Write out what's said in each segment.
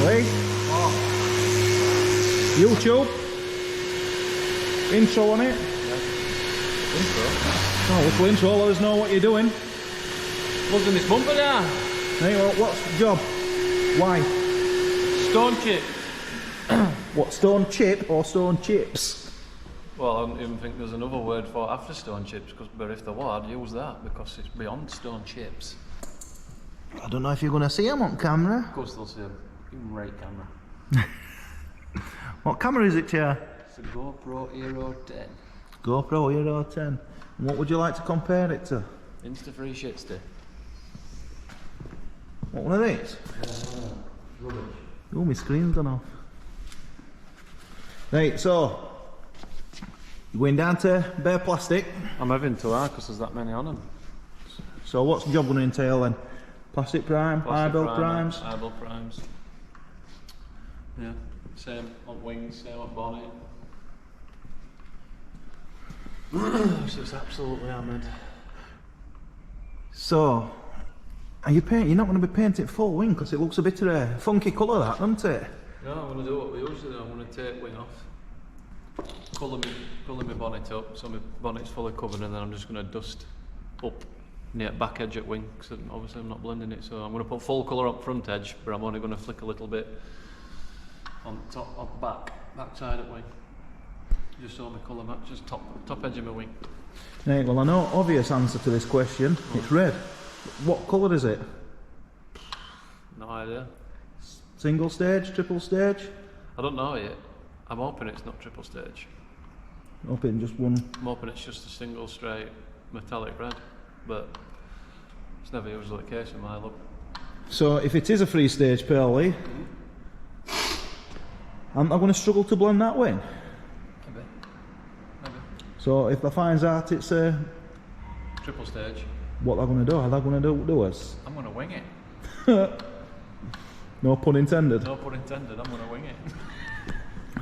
Lee? Oh. YouTube? Intro on it? Yeah. Intro? Oh, little intro, let us know what you're doing. What's in this bumper there? Hey, what's the job? Why? Stone chip. What, stone chip or stone chips? Well, I don't even think there's another word for after stone chips, but if there were, I'd use that because it's beyond stone chips. I don't know if you're going to see them on camera. Of course they'll see them. Even right camera. What camera is it, Chair? It's a GoPro Hero 10. GoPro Hero 10. What would you like to compare it to? Insta-free shit stick. What, one of these? Rubbish. Oh, my screen's gone off. Right, so you're going down to bare plastic. I'm having to because there's that many on them. So what's the job going to entail then? Plastic prime, high build primes? High build primes. Yeah, same on wings, same on bonnet. So it's absolutely hammered. So, are you painting? You're not going to be painting full wing because it looks a bit of a funky colour, that, doesn't it? No, I'm going to do what we usually do. I'm going to take wing off, colour my bonnet up so my bonnet's fully covered, and then I'm just going to dust up near back edge at wing because obviously I'm not blending it. So I'm going to put full colour on front edge, but I'm only going to flick a little bit on top, on back side at wing. Just so my colour matches top edge of my wing. Right, well I know obvious answer to this question. It's red. What colour is it? No idea. Single stage, triple stage? I don't know yet. I'm hoping it's not triple stage. Hoping just one. I'm hoping it's just a single straight metallic red, but it's never usually the case in my look. So if it is a 3-stage pearl, Lee, I'm not going to struggle to blend that wing. Maybe. So if I find out it's a Triple stage. what they're going to do? Are they going to do us? I'm going to wing it. No pun intended. No pun intended, I'm going to wing it.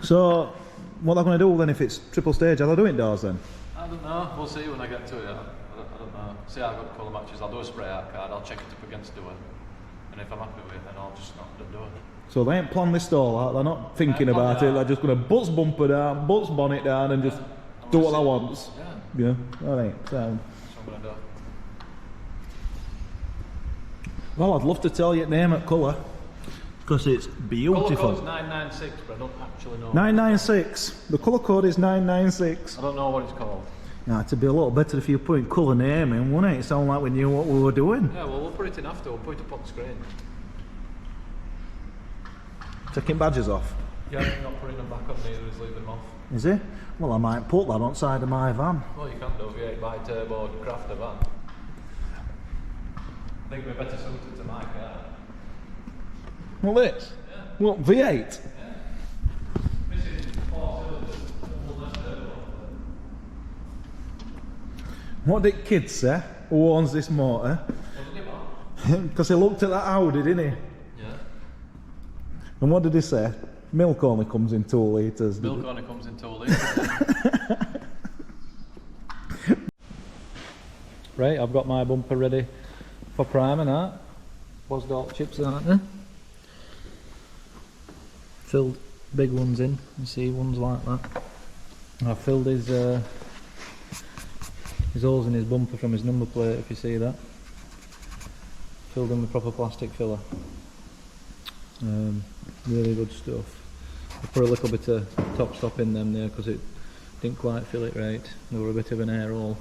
So what they're going to do then if it's triple stage? Are they doing doors then? I don't know, we'll see when I get to it. I don't know. See how good colour matches. I'll do a spray art card, I'll check it up against the door. And if I'm happy with it, then I'll just knock the door. So they ain't planned this stall out, they're not thinking about it, they're just going to butts bumper down, butts bonnet down and just do what they want. Yeah, alright, so. That's what I'm going to do. Well, I'd love to tell you the name at colour, because it's beautiful. Colour code's 996, but I don't actually know. 996. The colour code is 996. I don't know what it's called. Now, it'd be a lot better if you put in colour name in, wouldn't it? It sounded like we knew what we were doing. Yeah, well, we'll put it in after, we'll put it up on the screen. Taking badges off. Yeah, I'm not putting them back on, neither is leaving them off. Is it? Well, I might put that on side of my van. Well, you can do if you 8x turbo crafter van. I think we're better suited to my car. What this? Yeah. What, V8? Yeah. Missing 4 cylinders, double less turbo. What did kids say? Who owns this motor? What did he want? Because he looked at that Audi, didn't he? Yeah. And what did he say? Milk only comes in 2 litres. Milk only comes in 2 litres. Right, I've got my bumper ready for priming that. Bosdorp chips, aren't there? Filled big ones in, you see ones like that. I've filled his holes in his bumper from his number plate, if you see that. Filled in with proper plastic filler. Really good stuff. I put a little bit of top stop in them there because it didn't quite fill it right. There were a bit of an air hole,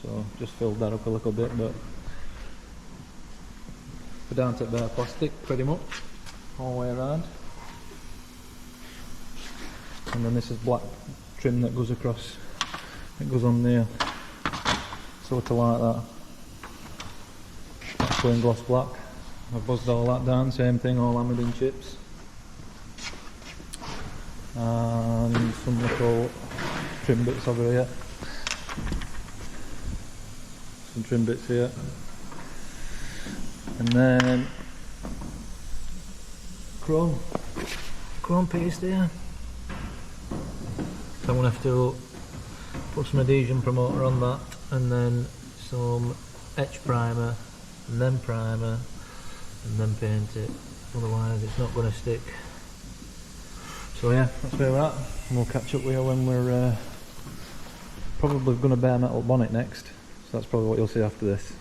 so just filled that up a little bit. But we're down to bare plastic pretty much all the way around. And then this is black trim that goes across. It goes on there, sort of like that. That's plain gloss black. I've buzzed all that down, same thing, all hammered in chips. And some little trim bits over here. Some trim bits here. And then chrome paste here. So I'm going to have to put some adhesion promoter on that, and then some etch primer, and then primer, and then paint it, otherwise it's not going to stick. So yeah, that's where we're at, and we'll catch up with you when we're probably going to bare metal bonnet next, so that's probably what you'll see after this.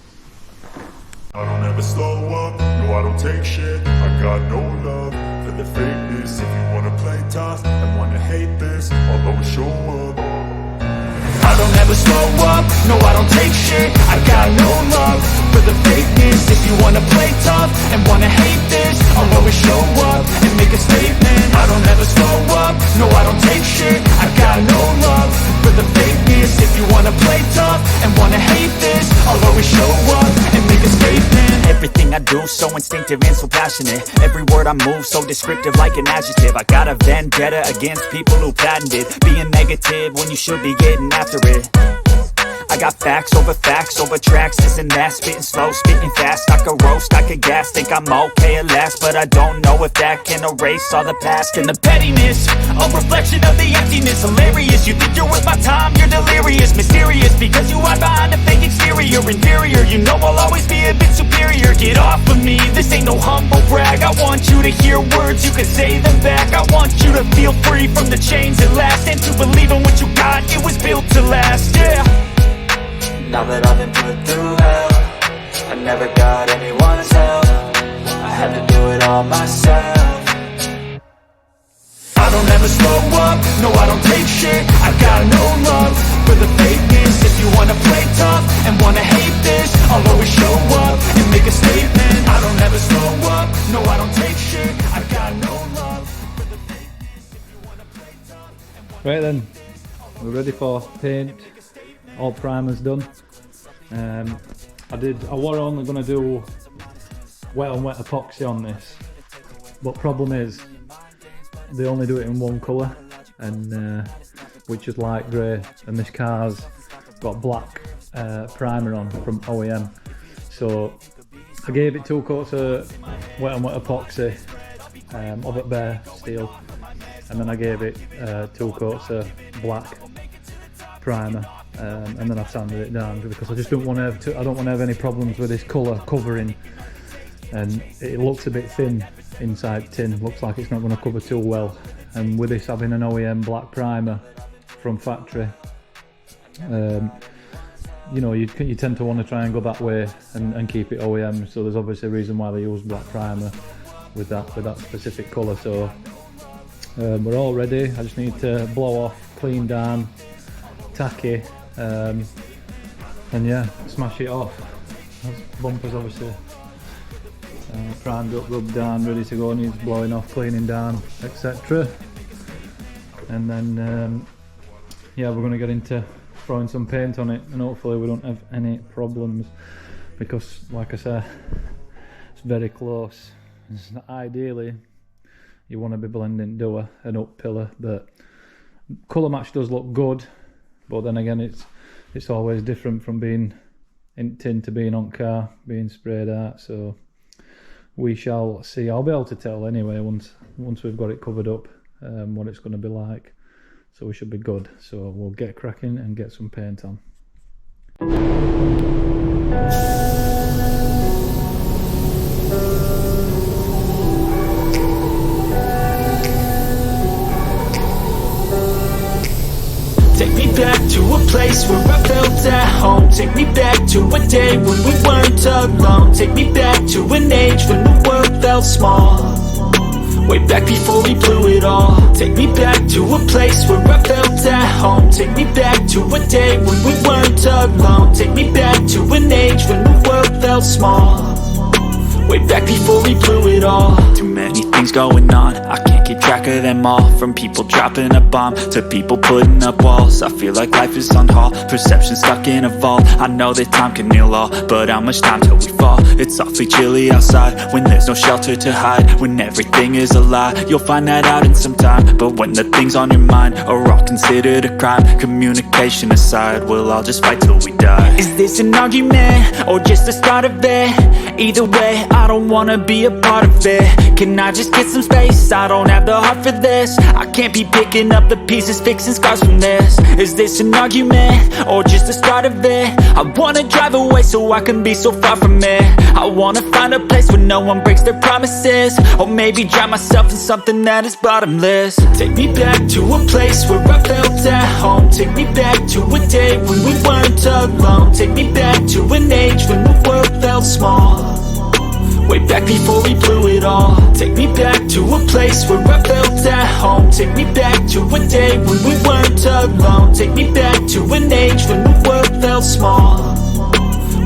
I don't ever slow up, no I don't take shit. I got no love for the fakeness. If you wanna play tough and wanna hate this, I'll always show up. I don't ever slow up, no I don't take shit. I got no love for the fakeness. If you wanna play tough and wanna hate this, I'll always show up and make a statement. I don't ever slow up, no I don't take shit. I got no love for the fakeness. If you wanna play tough and wanna hate this, I'll always show up and make a statement. Everything I do so instinctive and so passionate. Every word I move so descriptive like an adjective. I got a vendetta against people who patented being negative when you should be getting after it. I got facts over tracks, this and that. Spitting slow, spitting fast, I could roast, I could gas. Think I'm okay at last, but I don't know if that can erase all the past. And the pettiness, a reflection of the emptiness. Hilarious, you think you're worth my time, you're delirious. Mysterious, because you hide behind a fake exterior. Inferior, you know I'll always be a bit superior. Get off of me, this ain't no humble brag. I want you to hear words, you can say them back. I want you to feel free from the chains at last, and to believe in what you got, it was built to last, yeah. Now that I've been put through hell, I never got anyone's help. I had to do it all myself. I don't ever slow up, no I don't take shit. I got no love for the fakeness. If you wanna play tough and wanna hate this, I'll always show up and make a statement. I don't ever slow up, no I don't take shit. I got no love for the fakeness. If you wanna play tough and wanna Right then, we're ready for paint. All primers done. I were only going to do wet on wet epoxy on this, but problem is they only do it in one colour, and which is light grey, and this car's got black primer on from OEM, so I gave it 2 coats of wet on wet epoxy of it bare steel, and then I gave it 2 coats of black primer, and then I've sanded it down because I just don't want to have any problems with this colour covering, and it looks a bit thin inside tin, looks like it's not going to cover too well, and with this having an OEM black primer from factory, you know, you tend to want to try and go that way and keep it OEM, so there's obviously a reason why they use black primer with that specific colour. So we're all ready. I just need to blow off, clean down, tacky, and yeah, smash it off. That's bumpers obviously primed up, rubbed down, ready to go, needs blowing off, cleaning down, etc. And then yeah, we're going to get into throwing some paint on it, and hopefully we don't have any problems, because like I said, it's very close. Ideally you want to be blending doer and up pillar, but colour match does look good, but then again it's always different from being in tin to being on car, being sprayed out, so we shall see. I'll be able to tell anyway once we've got it covered up what it's going to be like, so we should be good. So we'll get cracking and get some paint on. Take me back to a place where I felt at home. Take me back to a day when we weren't alone. Take me back to an age when the world felt small, way back before we blew it all. Take me back to a place where I felt at home. Take me back to a day when we weren't alone. Take me back to an age when the world felt small, way back before we blew it all. Too many things going on, I can't keep track of them all. From people dropping a bomb to people putting up walls, I feel like life is on hold, perception stuck in a vault. I know that time can heal all, but how much time till we fall? It's awfully chilly outside when there's no shelter to hide. When everything is a lie, you'll find that out in some time. But when the things on your mind are all considered a crime, communication aside, we'll all just fight till we die. Is this an argument or just the start of it? Either way, I don't wanna be a part of it. Can I just get some space? I don't have the heart heart for this. I can't be picking up the pieces, fixing scars from this. Is this an argument, or just the start of it? I wanna drive away so I can be so far from it. I wanna find a place where no one breaks their promises, or maybe drown myself in something that is bottomless. Take me back to a place where I felt at home. Take me back to a day when we weren't alone. Take me back to an age when the world felt small, way back before we blew it all. Take me back to a place where I felt at home. Take me back to a day when we weren't alone. Take me back to an age when the world felt small,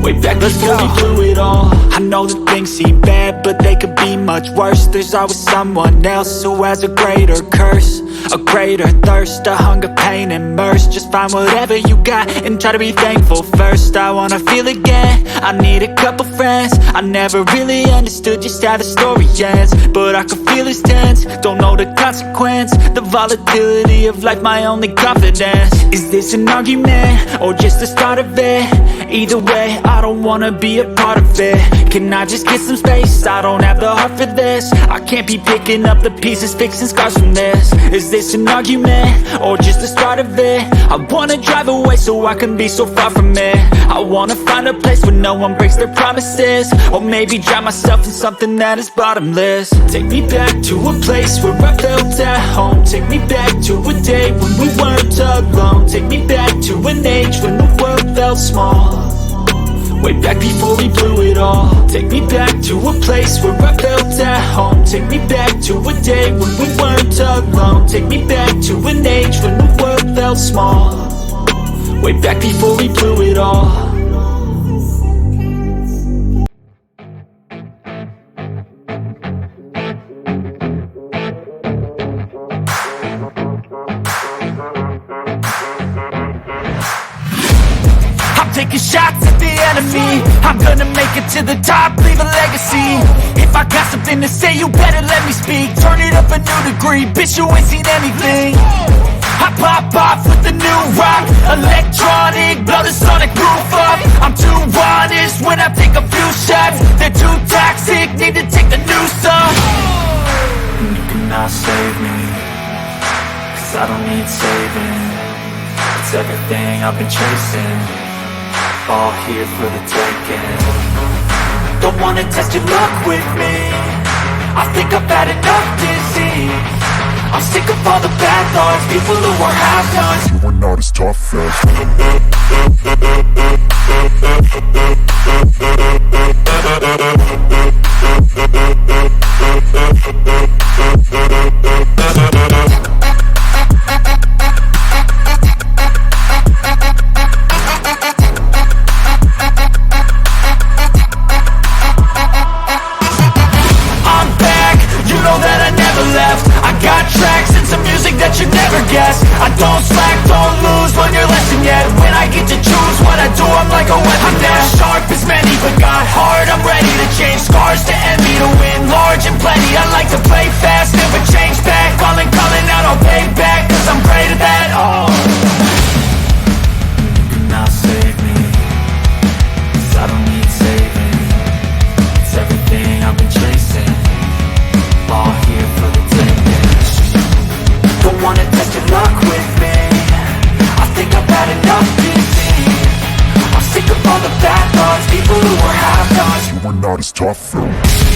way back before we blew it all. I know that things seem bad, but they could be much worse. There's always someone else who has a greater curse, a greater thirst, a hunger, pain, and mercy. Just find whatever you got and try to be thankful first. I wanna feel again, I need a couple friends. I never really understood just how the story ends, but I can feel it's tense, don't know the consequence. The volatility of life, my only confidence. Is this an argument, or just the start of it? Either way, I don't wanna be a part of it. Can I just get some space? I don't have the heart for this. I can't be picking up the pieces, fixing scars from this. Is this an argument, or just the start of it? I wanna drive away so I can be so far from it. I wanna find a place where no one breaks their promises, or maybe drown myself in something that is bottomless. Take me back to a place where I felt at home. Take me back to a day when we weren't alone. Take me back to an age when the world felt small, way back before we blew it all. Take me back to a place where I felt at home. Take me back to a day when we weren't alone. Take me back to an age when the world felt small, way back before we blew it all. Taking shots at the enemy, I'm gonna make it to the top, leave a legacy. If I got something to say, you better let me speak. Turn it up a new degree, bitch, you ain't seen anything. I pop off with the new rock, electronic, blow the sonic roof up. I'm too honest when I take a few shots. They're too toxic, need to take the noose off. You cannot save me, 'cause I don't need saving. It's everything I've been chasing, all here for the taking. Don't wanna test your luck with me, I think I've had enough disease. I'm sick of all the bad thoughts, people who are half-nots. You are not as tough as I don't slack, don't lose, learn your lesson yet. When I get to choose what I do, I'm like a weapon now. Sharp as many, but got hard, I'm ready to change. Scars to envy, to win large and plenty. I like to play fast, never change back. Calling out, I'll pay back, 'cause I'm great at that. Oh, you cannot save me, 'cause I don't need saving. It's everything I've been chasing, all here for the taking. Don't wanna test your luck with me, I think I've had enough disease. I'm sick of all the bad thoughts, people who are half-nots. you are not as tough as